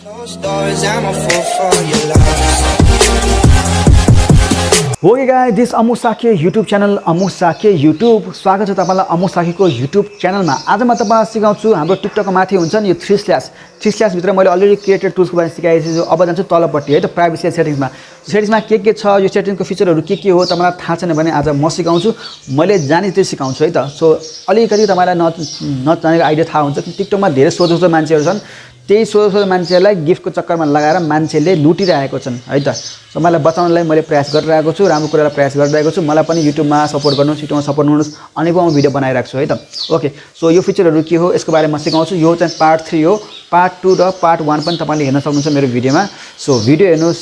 Okay guys, this Amu Shakya YouTube channel Amu Shakya YouTube स्वागत छ तपाईलाई अमु शाक्यको YouTube च्यानलमा। आज म तपाईलाई सिकाउँछु हाम्रो टिकटकको माथि हुन्छ नि यो 3 स्ल्याश भित्र मैले अलरेडी क्रिएटेड टुल्सको बारेमा सिकाएको छु। अब जान्छु तलपट्टि है त प्राइभेसी सेटिङ्समा। सेटिङ्समा के छ यो सेटिङको फिचरहरु के हो तपाईलाई थाहा छैन भने आज म सिकाउँछु। मैले जाने त्यो सिकाउँछु है त। सो अलिकति तपाईलाई नजानेको आइडिया थाहा हुन्छ कि टिकटकमा धेरै सोझो मान्छेहरु छन्। त्यही सोझो मान्छेलाई गिफ्टको चक्करमा लगाएर मान्छेले लुटिरहेको छन् है त। सो मलाई बचाउनलाई मैले प्रयास गरिरहेको छु, राम्रो कुरालाई प्रयास गरिरहेको छु। मलाई पनि युट्युबमा सपोर्ट गर्नुस्, युट्युबमा सपोर्ट गर्नुस्, अनेकौं भिडियो बनाइराख्छु है त। ओके, सो यो फिचरहरु के हो यसको बारेमा सिकाउँछु। यो चाहिँ पार्ट 3 हो। पार्ट 2 र पार्ट 1 पनि तपाईले हेर्न सक्नुहुन्छ मेरो भिडियोमा। सो भिडियो हेर्नुस्,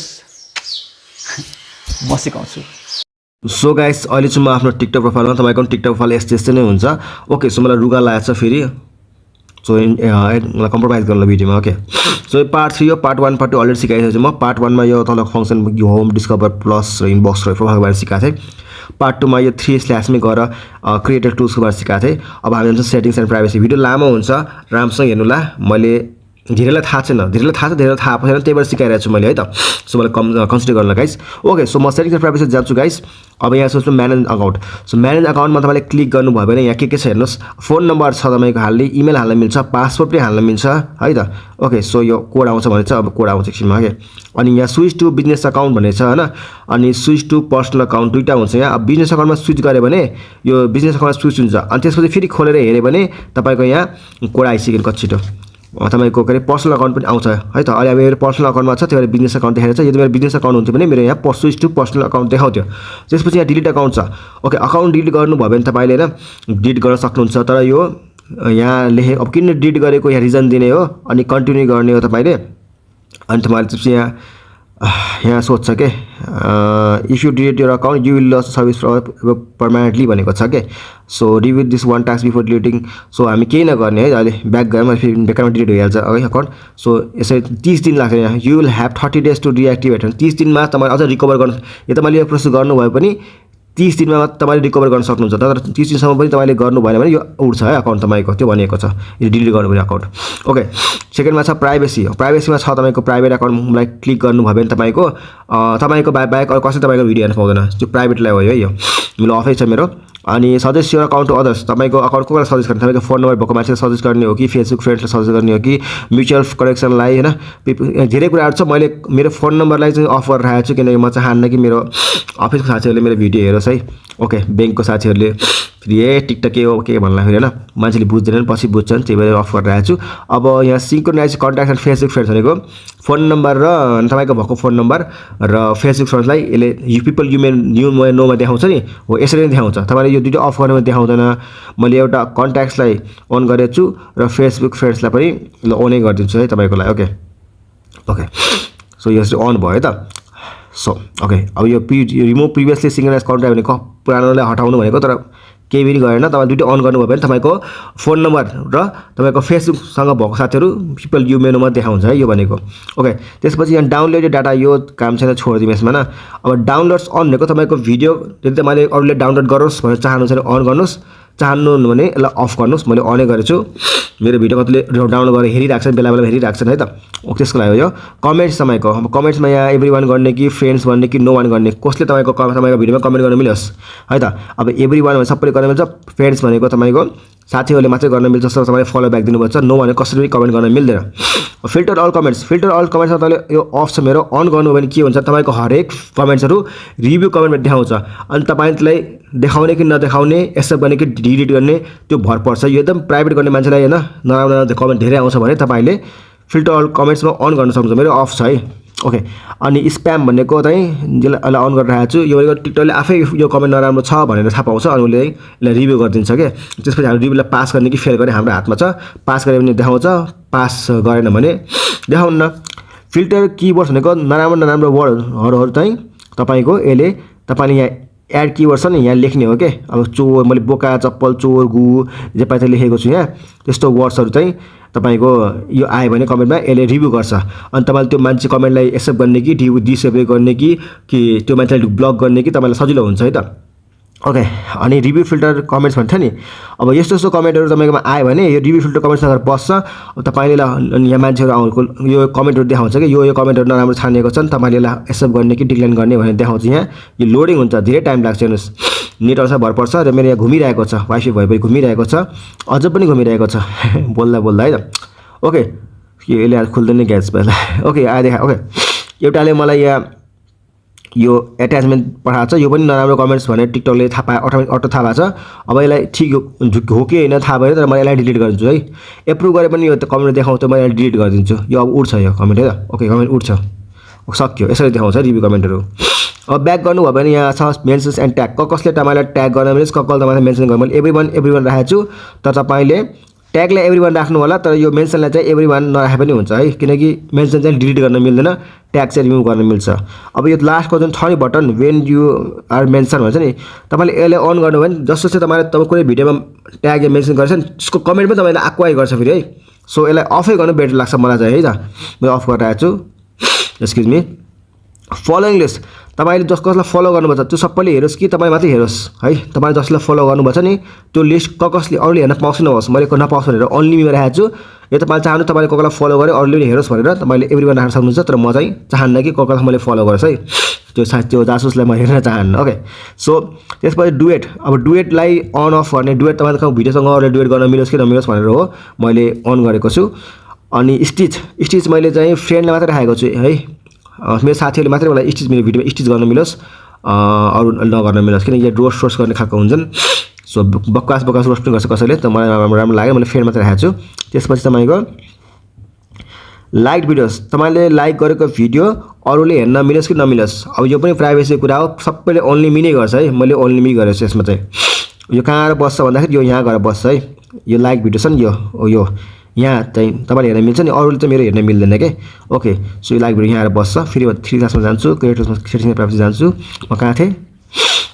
म सिकाउँछु। सो गाइस, अहिले चाहिँ म आफ्नो टिकटक प्रोफाइलमा तपाईको टिकटक प्रोफाइल यस्तै नै हुन्छ। ओके, सो मलाई रुगा लागेछ फेरि। सो मलाई कम्प्रोमाइज गर्नु भिडियोमा। ओके, सो पार्ट 3 हो। पार्ट 1 पार्ट 2 अलरेडी सिकाएको छु म। पार्ट 1 मा यो तल फंक्सन यो होम डिस्कभर प्लस र इनबक्स र प्रोफाइल बारे सिकाएको थिएँ। पार्ट 2 मा यो 3 स्ल्याश मै गएर क्रिएटेड टुल्सको बारे सिकाएको थिएँ। अब हामी जान्छौँ सेटिङ्स एन्ड प्राइभेसी। भिडियो लामो हुन्छ, राम्रोसँग हेर्नुला। मैले धेरैलाई थाहा छैन, धेरैलाई थाहा छैन, त्यही भएर सिकाइरहेको छु मैले है त। सो मलाई कन्सिडर गर्नु गाइस। ओके, सो म सेटिङ्स एन्ड प्राइभेसी जान्छु गाइस। अब यहाँ सोच्नु म्यानेज अकाउन्ट। सो म्यानेज अकाउन्टमा तपाईले क्लिक गर्नुभयो भने यहाँ के छ हेर्नुस्। फोन नम्बर छ तपाईको हाल्ने, इमेल हाल्न मिल्छ, पासवर्ड पनि हाल्न मिल्छ है त। ओके, सो यो कोड आउँछ भने चाहिँ अब कोड आउँछ एकछिनमा के। अनि यहाँ स्विच टु बिजनेस अकाउन्ट भन्ने छ हैन। अनि स्विच टु पर्सनल अकाउन्ट दुईटा हुन्छ यहाँ। अब बिजनेस अकाउन्टमा स्विच गरे भने यो बिजनेस अकाउन्टमा स्विच हुन्छ। अनि त्यसपछि फेरि खोलेर हेरे भने तपाईको यहाँ कोड आइसक्यो कच्चिटो। तपाईको के पर्सनल अकाउन्ट पनि आउँछ है त। अहिले मेरो पर्सनल अकाउन्टमा छ, त्यही भएर बिजनेस अकाउन्ट देखाइरहेछ। यदि मेरो बिजनेस अकाउन्ट हुन्थ्यो भने मेरो यहाँ स्विच टु पर्सनल अकाउन्ट देखाउँथ्यो। त्यसपछि यहाँ डिलिट अकाउन्ट छ। ओके, अकाउन्ट डिलिट गर्नुभयो भने तपाईले हैन डिलिट गर्न सक्नुहुन्छ। तर यो यहाँ लेखे अब किन डिलिट गरेको यहाँ रिजन दिने हो। अनि कन्टिन्यू गर्ने हो तपाईले। अनि तपाईले चाहिँ यहाँ सोध्छ के if you delete your account you will lose service permanently भनेको छ के। So review this one task before deleting. So हामी केही नगर्ने है। अहिले ब्याक गएर फेरि बेकारमा डिलिट भइहाल्छ है अकाउन्ट। सो यसरी 30 दिन लाग्छ यहाँ। You will have 30 days to reactivate. 30 दिनमा तपाईले अझ रिकभर गर्न, यो तपाईले यो प्रोसेस गर्नुभयो पनि 30 दिनमा तपाईले रिकभर गर्न सक्नुहुन्छ। तर 30 दिनसम्म पनि तपाईले गर्नु भएन भने यो उड्छ है अकाउन्ट तपाईको, त्यो भनिएको छ। यो डिलिट गर्नु पर्यो अकाउन्ट। ओके, सेकेन्डमा छ प्राइभेसी। प्राइभेसीमा छ तपाईको प्राइभेट अकाउन्टलाई क्लिक गर्नुभयो भने तपाईको बाहेक अरु कसैले तपाईको भिडियो हेर्न पाउँदैन। त्यो प्राइभेटलाई हो है। यो मेरो अफै छ मेरो। अनि suggest your account to others. तपाईको अकाउन्ट कोलाई सजेस्ट गर्ने, तपाईको फोन नम्बर भएको मान्छेलाई सजेस्ट गर्ने हो कि फेसबुक फ्रेन्ड्सलाई सजेस्ट गर्ने हो कि म्युचुअल कनेक्सनलाई हैन। धेरै कुराहरु छ। मैले मेरो फोन नम्बरलाई चाहिँ अफ गरेर राखेको छु किनकि म चाहन्न कि मेरो अफिसको साथीहरुले मेरो भिडियो हेरोस् है। ओके, बैंकको साथीहरुले फेरि टिकटक के हो के भन्ला फेरि हैन मान्छेले बुझ्दैनन्, पछि बुझ्छन्, त्यही भएर अफ गरेर राखेको छु। अब यहाँ synchronise contact and Facebook friends भनेको फोन नम्बर र तपाईको भएको फोन नम्बर र फेसबुक फ्रेन्ड्सलाई यसले यु पिपल यु मे नोमा देखाउँछ नि, हो यसरी नै देखाउँछ। तपाईले यो दुईटा अफ गर्नुमा देखाउँदैन। मैले एउटा कन्ट्याक्ट्सलाई अन गरेको छु र फेसबुक फ्रेन्ड्सलाई पनि अनै गरिदिन्छु है तपाईको लागि। ओके ओके, सो यसरी अन भयो है त। सो ओके, अब यो रिमुभ प्रिभियसली सिन्क्रोनाइज कन्ट्याक्ट भनेको पुरानोलाई हटाउनु भनेको, तर केही पनि गरेन। तपाईले दुईटा अन गर्नुभयो भने तपाईको फोन नम्बर र तपाईको फेसबुकसँग भएको साथीहरु पिपल यु मे नोमा देखाउँछ है यो भनेको। ओके, त्यसपछि यहाँ डाउनलोडेड डाटा यो काम छैन, छोड्दिम यसमा न। अब डाउनलोड्स अन भनेको तपाईको भिडियो यदि तपाईले अरूले डाउनलोड गरोस् भनेर चाहनुहुन्छ भने अन गर्नुस्, चाहनु भने यसलाई अफ गर्नुस्। मैले अनै गरेको छु। मेरो भिडियो कतिले डाउनलोड गरेर हेरिराख्छन्, बेला बेला हेरिराख्छन् है त। त्यसको लागि हो यो। कमेन्ट्स तपाईको, अब कमेन्ट्समा यहाँ एभ्रीवन गर्ने कि फ्रेन्ड्स भन्ने कि नो वान गर्ने, कसले तपाईको भिडियोमा कमेन्ट गर्न मिलोस् है त। अब एभ्रीवन भने सबैले गर्न मिल्छ। फ्रेन्ड्स भनेको तपाईको साथीहरुले मात्रै गर्न मिल्छ। जस्तो तपाईले फलो ब्याक दिनुपर्छ। नो भने कसैले पनि कमेन्ट गर्न मिल्दैन। Filter all comments, filter all कमेन्ट्समा तपाईले यो अफ छ मेरो। अन गर्नु भने के हुन्छ, तपाईको हरेक कमेन्ट्सहरु रिभ्यू कमेन्टमा देखाउँछ। अनि तपाईलाई देखाउने कि नदेखाउने, एक्सेप्ट गर्ने कि डिलिट गर्ने त्यो भर पर्छ। यो एकदम प्राइभेट गर्ने मान्छेलाई हैन नराम्रो कमेन्ट धेरै आउँछ भने तपाईले फिल्टर अल कमेन्ट्समा अन गर्न सक्नुहुन्छ। मेरो अफ छ है। ओके, अनि स्प्याम भनेको चाहिँ यसलाई अन गरेर राखेको छु। यो भनेको टिकटकले आफै यो कमेन्ट नराम्रो छ भनेर थाहा पाउँछ अनि उसले यसलाई रिभ्यू गरिदिन्छ के। त्यसपछि हामी रिभ्यूलाई पास गर्ने कि फेल गर्ने हाम्रो हातमा छ। पास गरे भने देखाउँछ, पास गरेन भने देखाउन्न। फिल्टर किवर्ड्स भनेको नराम्रो वर्डहरु चाहिँ तपाईको यसले तपाईले यहाँ एड किवर्ड छ नि यहाँ लेख्ने हो के। अब चोर, मैले बोका, चप्पल, चोर, गु जे पाए त्यही लेखेको छु यहाँ। त्यस्तो वर्ड्सहरु चाहिँ तपाईको यो आयो भने कमेन्टमा यसले रिभ्यू गर्छ। अनि तपाईले त्यो मान्छे कमेन्टलाई एक्सेप्ट गर्ने कि डिसेबल गर्ने कि त्यो मान्छेलाई ब्लक गर्ने कि तपाईलाई सजिलो हुन्छ है त। ओके अनि रिभ्यू फिल्टर कमेन्ट्स भन्छ नि अब यस्तो यस्तो कमेन्टहरू तपाईँकोमा आयो भने यो रिभ्यू फिल्टर कमेन्ट्स नगर बस्छ तपाईँले यहाँ मान्छेहरू आउनुको यो कमेन्टहरू देखाउँछ कि यो कमेन्टहरू नराम्रो छानिएको छन् तपाईँले यसलाई एक्सेप्ट गर्ने कि डिक्लाइन गर्ने भनेर देखाउँछ यहाँ यो लोडिङ हुन्छ धेरै टाइम लाग्छ हेर्नुहोस् नेट अनुसार भर पर्छ र मेरो यहाँ घुमिरहेको छ वाइफाई भएपछि घुमिरहेको छ अझ पनि घुमिरहेको छ बोल्दा बोल्दा है त ओके यसले खुल्दैन ग्यास पहिला ओके आयो देखा ओके एउटाले मलाई यहाँ यो एट्याचमेन्ट पठाएको छ यो पनि नराम्रो कमेन्ट्स भनेर टिकटकले थाहा पाए अटो थाहा भएको छ अब यसलाई ठिक हो कि होइन थाहा भएन तर म यसलाई डिलिट गरिदिन्छु है एप्रुभ गरे पनि यो कमेन्ट देखाउँछ म यसलाई डिलिट गरिदिन्छु यो अब उठ्छ यो कमेन्ट है त ओके कमेन्ट उठ्छ सक्यो यसरी देखाउँछ रिभ्यू कमेन्टहरू अब ब्याक गर्नुभयो भने यहाँ छ मेन्सन्स एन्ड ट्याग कसले तपाईँलाई ट्याग गर्न मिल्छ कसले तपाईँलाई मेन्सन गर्नु मैले एभ्री वान राखेको छु तर तपाईँले ट्यागलाई एभ्री वान राख्नु होला तर यो मेन्सनलाई चाहिँ एभ्री वान नराखे पनि हुन्छ है किनकि मेन्सन चाहिँ डिलिट गर्न मिल्दैन ट्याग चाहिँ रिमुभ गर्न मिल्छ अब यो लास्टको जुन छ नि button when you are mention भन्छ नि तपाईँले यसलाई अन गर्नुभयो भने जस्तो चाहिँ तपाईँले तपाईँ कुनै भिडियोमा ट्याग या मेन्सन गर्छ नि त्यसको कमेन्ट पनि तपाईँले एक्वायर गर्छ फेरि है सो यसलाई अफै गर्नु बेटर लाग्छ मलाई चाहिँ है त म अफ गरिरहेको छु एक्सक्युज मी फलोइङ लिस्ट तपाईँले कसलाई फलो गर्नुपर्छ त्यो सबैले हेरोस् कि तपाईँ मात्रै हेरोस् है तपाईँले जसलाई फलो गर्नुपर्छ नि त्यो लिस्ट कसले अरूले हेर्न पाउँछ नहोस् मैले नपाउँछु भनेर अनलिमिटेड राखेको छु यो तपाईँले चाहनु तपाईँले कसलाई फलो गरेँ अरूले पनि हेरोस् भनेर तपाईँले एभ्री वान राख्न सक्नुहुन्छ तर म चाहिँ चाहन्न कि कसलाई मैले फलो गरोस् है त्यो जासुसलाई म हेर्न चाहन्न ओके सो त्यसपछि डुएट अब डुएटलाई अन अफ गर्ने डुएट तपाईँको भिडियोसँग अरूले डुएट गर्न मिलोस् कि नमिलोस् भनेर हो मैले अन गरेको छु अनि स्टिच मैले चाहिँ फ्रेन्डलाई मात्रै राखेको छु है मेरो साथीहरूले मात्रै मलाई स्टिच मेरो भिडियोमा स्टिच गर्न मिलोस् अरू नगर्न मिलोस् किनकि रोस्ट गर्ने खालको हुन्छन् सो बकवास रोस्ट पनि गर्छ कसैले त मलाई राम्रो लाग्यो मैले फ्रेन्ड मात्रै राखेको छु त्यसपछि तपाईँको लाइक भिडियोस् तपाईँले लाइक गरेको भिडियो अरूले हेर्न मिलोस् कि नमिलोस् अब यो पनि प्राइभेसी कुरा हो सबैले ओन्ली मी नै गर्छ है मैले ओन्ली मी गरेको छु यसमा चाहिँ यो कहाँ आएर बस्छ भन्दाखेरि यो यहाँ गएर बस्छ है यो लाइक भिडियो छ नि यो यहाँ चाहिँ तपाईँले हेर्न मिल्छ नि अरूले चाहिँ मेरो हेर्न मिल्दैन के ओके सो यो लाइक भिडियो यहाँ आएर बस्छ फेरि म 3 क्लासमा जान्छु क्रिएटर्समा सेटिङ प्राइभेसी जान्छु म कहाँ थिएँ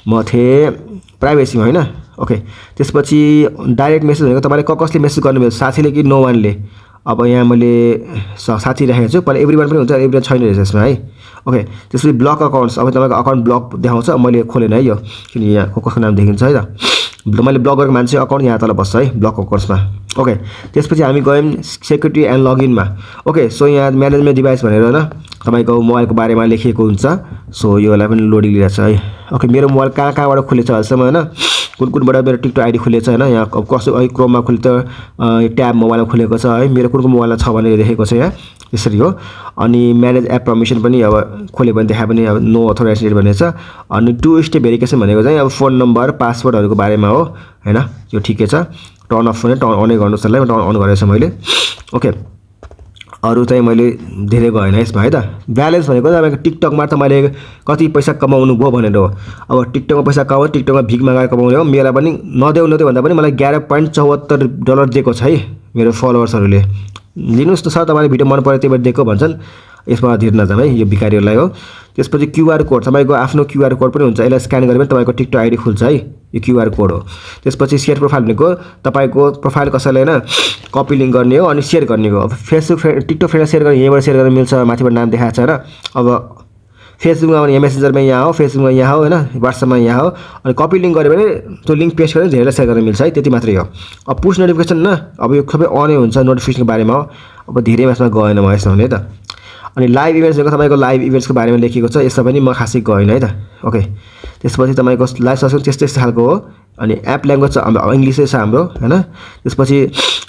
म थिएँ प्राइभेसीमा होइन ओके त्यसपछि डाइरेक्ट मेसेज भनेको तपाईँले कसले मेसेज गर्नु मिल्छ साथीले कि नो वानले अब यहाँ मैले साथी राखेको छु पहिला एभ्री वान पनि हुन्छ एभ्री वान छैन रहेछ यसमा है ओके त्यसपछि ब्लक अकाउन्ट्स अब तपाईँको अकाउन्ट ब्लक देखाउँछ मैले खोलेन है यो किन यहाँ कसको नाम देखिन्छ है त मैले ब्लक गरेको मान्छे अकाउन्ट यहाँ तल बस्छ है ब्लक अकाउन्ट्समा ओके त्यसपछि हामी गयौँ सेक्युरिटी एन्ड लगइनमा ओके सो यहाँ म्यानेजमेन्ट डिभाइस भनेर होइन तपाईँको मोबाइलको बारेमा लेखिएको हुन्छ सो योलाई पनि लोडिङ लिइरहेको छ है ओके मेरो मोबाइल कहाँबाट खुलेछ अहिलेसम्म होइन कुनबाट मेरो टिकटक आइडी खुलेछ होइन यहाँ कसो क्रोममा खुले त ट्याब मोबाइलमा खुलेको छ है मेरो कुनको मोबाइलमा छ भनेर देखेको छ यहाँ यसरी हो अनि म्यानेज एप पर्मिसन पनि अब खोल्यो भने देखाए पनि अब नो अथोराइजेसन भनेको छ अनि 2 स्टेप भेरिफिकेसन भनेको चाहिँ अब फोन नम्बर पासवर्डहरूको बारेमा हो होइन यो ठिकै छ टर्न अफ भने टर्न अनै गर्नु सर्लाई टर्न अन गरेको छु मैले ओके अरू चाहिँ मैले धेरै गएन यसमा है त ब्यालेन्स भनेको तपाईँको टिकटकमा त मैले कति पैसा कमाउनु भयो भनेर हो अब टिकटकमा पैसा कमायो टिकटकमा भिख मागेर कमाउने हो मेरो पनि नदेऊ भन्दा पनि मलाई $11.74 दिएको छ है मेरो फलोवर्सहरूले लिनुहोस् न सर तपाईँले भिडियो मन पऱ्यो त्यही भएर दिएको भन्छन् यसमा धीर नजाम है यो भिखारीहरूलाई हो त्यसपछि क्युआर कोड तपाईँको आफ्नो क्युआर कोड पनि हुन्छ यसलाई स्क्यान गरे पनि तपाईँको टिकटक आइडी खुल्छ है यो क्युआर कोड हो त्यसपछि सेयर प्रोफाइल भनेको तपाईँको प्रोफाइल कसैले होइन कपी लिङ्क गर्ने हो अनि सेयर गर्ने हो अब फेसबुक टिकटक फ्रेन्ड सेयर गर्ने यहीँबाट सेयर गर्न मिल्छ माथिबाट नाम देखाएको छ होइन अब फेसबुकमा भने मेसेन्जरमा यहाँ हो फेसबुकमा यहाँ हो होइन वाट्सएपमा यहाँ हो अनि कपी लिङ्क गऱ्यो भने त्यो लिङ्क पेस्ट गरेर धेरैलाई सेयर गर्न मिल्छ है त्यति मात्रै हो अब पुस नोटिफिकेसन न अब यो सबै अनै हुन्छ नोटिफिकेसनको बारेमा हो अब धेरै यसमा गएन म यसमा भने है त अनि लाइभ इभेन्ट्स भनेको तपाईँको लाइभ इभेन्ट्सको बारेमा लेखेको छ यसमा पनि म खासै गएन है त ओके त्यसपछि तपाईँको लाइभ सब्सक्रिप्सन त्यस्तै खालको हो अनि एप ल्याङ्ग्वेज चाहिँ इङ्ग्लिसै छ हाम्रो होइन त्यसपछि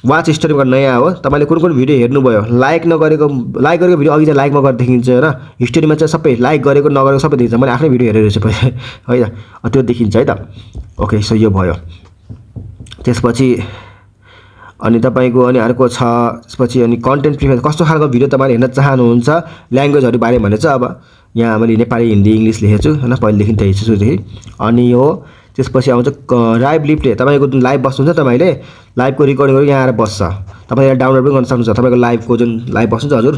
वाच हिस्ट्रीमा नयाँ हो तपाईँले कुन भिडियो हेर्नुभयो लाइक गरेको भिडियो अघि चाहिँ लाइकमा गरेर देखिन्छ होइन हिस्ट्रीमा चाहिँ सबै लाइक गरेको नगरेको सबै देखिन्छ मैले आफ्नै भिडियो हेरेर छु है त त्यो देखिन्छ है त ओके सो यो भयो त्यसपछि अनि तपाईँको अनि अर्को छ त्यसपछि अनि कन्टेन्ट प्रिफरेन्स कस्तो खालको भिडियो तपाईँले हेर्न चाहनुहुन्छ ल्याङ्ग्वेजहरू बारे भने चाहिँ अब यहाँ मैले नेपाली हिन्दी इङ्ग्लिस लेखेको छु होइन पहिलेदेखि त्यही सुरुदेखि अनि यो त्यसपछि आउँछ लाइभ लिप्ले तपाईँको जुन लाइभ बस्नुहुन्छ तपाईँले लाइभको रेकर्डिङ गरेर यहाँ आएर बस्छ तपाईँले डाउनलोड पनि गर्न सक्नुहुन्छ तपाईँको लाइभको जुन लाइभ बस्नुहुन्छ हजुर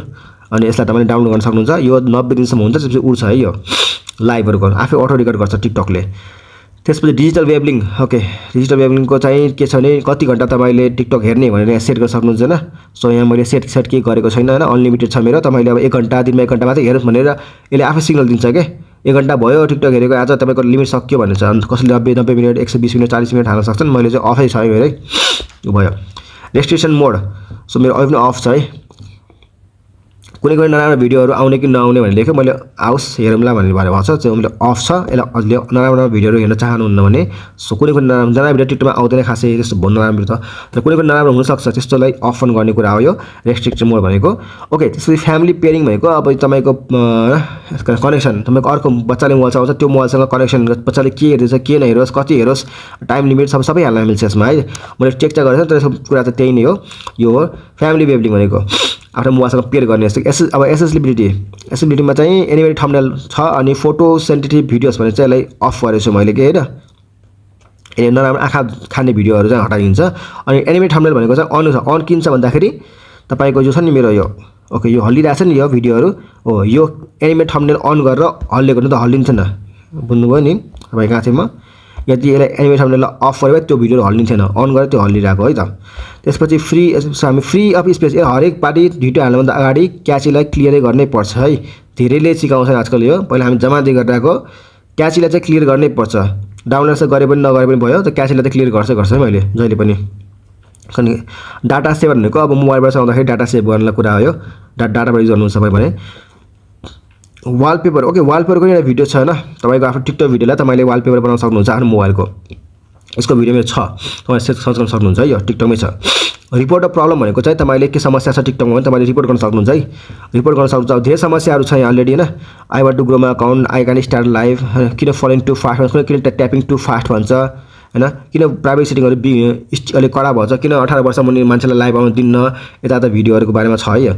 अनि यसलाई तपाईँले डाउनलोड गर्न सक्नुहुन्छ यो 90 दिनसम्म हुन्छ त्यसपछि उड्छ है यो लाइभहरूको आफै अटो रेकर्ड गर्छ टिकटकले त्यसपछि डिजिटल वेबलिङ ओके डिजिटल वेबलिङको चाहिँ के छ भने कति घन्टा तपाईँले टिकटक हेर्ने भनेर यहाँ सेट गर्न सक्नुहुन्छ होइन सो यहाँ मैले सेट केही गरेको छैन होइन अनलिमिटेड छ मेरो तपाईँले अब 1 घन्टा दिनमा 1 घन्टा मात्रै हेर्नुहोस् भनेर यसले आफै सिग्नल दिन्छ क्या 1 घण्टा भयो टिकटक हेरेको आज तपाईँको लिमिट सक्यो भने चाहिँ कसैले 90 मिनट 120 मिनट 40 मिनट हाल्न सक्छन् मैले चाहिँ अफै छ है मेरो है भयो रेस्ट्रिक्सन मोड सो मेरो अहिले पनि अफ छ है कुनै कुनै नराम्रो भिडियोहरू आउने कि नआउने भनेर लेख्यो मैले आओस् हेरौँला भनेर भएको छ त्यो मैले अफ छ यसले नराम्रो भिडियोहरू हेर्न चाहनुहुन्न भने सो कुनै कुनै नराम्रो भिडियो टिकटकमा आउँदैन खासै त्यस्तो भन्नु नराम्रो त तर कुनै कुनै नराम्रो हुनसक्छ त्यस्तोलाई अफ अन गर्ने कुरा हो यो रेस्ट्रिक्सन मोड भनेको ओके त्यसपछि फ्यामिली पेयरिङ भनेको अब तपाईँको कनेक्सन तपाईँको अर्को बच्चाले मोबाइल चलाउँछ त्यो मोबाइलसँग कनेक्सन बच्चाले के हेर्दैछ के नहेरोस् कति हेरोस् टाइम लिमिट सबै हाल्न मिल्छ यसमा है मैले चेक गरेको छु तर कुरा त त्यही नै हो यो हो फ्यामिली वेबलिङ भनेको आफ्नो मोबाइलसँग पेयर गर्ने जस्तो अब एसेसिबिलिटीमा चाहिँ एनिमेटेड थम्बनेल छ अनि फोटो सेन्सिटिभ भिडियोज भने चाहिँ यसलाई अफ गरेको छु मैले के होइन ए नराम्रो आँखा खाने भिडियोहरू चाहिँ हटाइदिन्छ अनि एनिमेटेड थम्बनेल भनेको चाहिँ अन किन छ भन्दाखेरि तपाईँको जो छ नि मेरो यो ओके यो हल्लिरहेको छ नि यो भिडियोहरू हो यो एनिमेटेड थम्बनेल अन गरेर हल्लेको त हल्लिन्छ न बुझ्नुभयो नि तपाईँ कहाँ थिएँ म यदि यसलाई एनिमेटेड थम्बनेललाई अफ गरे त्यो भिडियोहरू हल्लिन्थेन अन गरेर त्यो हल्लिरहेको है त त्यसपछि हामी फ्री अफ स्पेस हरेक पार्टी भिडियो हाल्नुभन्दा अगाडि क्याचीलाई क्लियरै गर्नै पर्छ है धेरैले सिकाउँछन् आजकल यो पहिला हामी जमादै गरिरहेको क्याचीलाई चाहिँ क्लियर गर्नै पर्छ डाउनलोड चाहिँ गरे पनि नगरे पनि भयो त क्याचीलाई चाहिँ क्लियर गर्छ है मैले जहिले पनि अनि डाटा सेभ भनेको अब मोबाइलबाट चलाउँदाखेरि डाटा सेभ गर्नलाई कुरा हो यो डाटाबाट युज गर्नुहुन्छ तपाईँ भने वालपेपर ओके वालपेपरको एउटा भिडियो छ हैन तपाईको आफ्नो टिकटक भिडियोलाई तपाईले वालपेपर बनाउन सक्नुहुन्छ आफ्नो मोबाइलको यसको भिडियो मेरो छ तपाईले सर्च गर्न सक्नुहुन्छ है यो टिकटकमै छ रिपोर्ट अफ प्रब्लम भनेको चाहिँ तपाईले के समस्या छ टिकटकमा भने तपाईले रिपोर्ट गर्न सक्नुहुन्छ है रिपोर्ट गर्न सक्नुहुन्छ धेरै समस्याहरू छ यहाँ अलरेडी हैन I want to grow my account I can start live किन फलोइङ टु फास्ट किन ट्यापिङ टु फास्ट भन्छ हैन किन प्राइभेट सेटिङहरु अलिक कडा भन्छ किन 18 वर्ष मुनि मान्छेलाई लाइभ आउन दिन्न यता भिडियोहरुको बारेमा छ है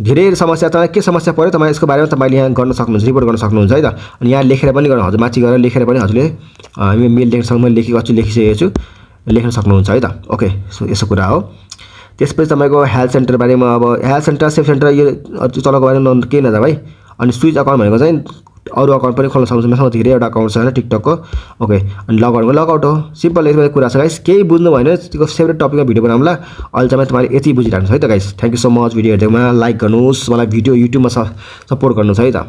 धेरै समस्या तपाईँ के समस्या पर्यो तपाईँ यसको बारेमा तपाईले यहाँ गर्न सक्नुहुन्छ रिपोर्ट गर्न सक्नुहुन्छ है त अनि यहाँ लेखेर पनि गर्न हजुर माथि गएर लेखेर पनि हजुरले हामी मेल लेख्न सक्नु मैले लेखिसकेको छु लेख्न सक्नुहुन्छ है त ओके सो यसो कुरा हो त्यसपछि तपाईको हेल्थ सेन्टर बारेमा अब हेल्थ सेन्टर सेफ सेन्टर यो चलाएको बारेमा के नजा भाइ अनि स्विच अकाउन्ट भनेको चाहिँ अरु अकाउन्ट पनि खोल्न सक्नुहुन्छ मसँग धेरैवटा अकाउन्ट छ हैन टिकटकको ओके अनि लगआउट हो सिम्पल यसमा कुरा छ गाइस केही बुझ्नु भएन त्यसको फेभरेट टपिकमा भिडियो बनाउँला अहिले चाहिँ तपाईले यति बुझिराख्नुस् है त guys thank you so much video हेर्दैमा लाइक गर्नुस् मलाई भिडियो युट्युबमा सपोर्ट गर्नुस् है त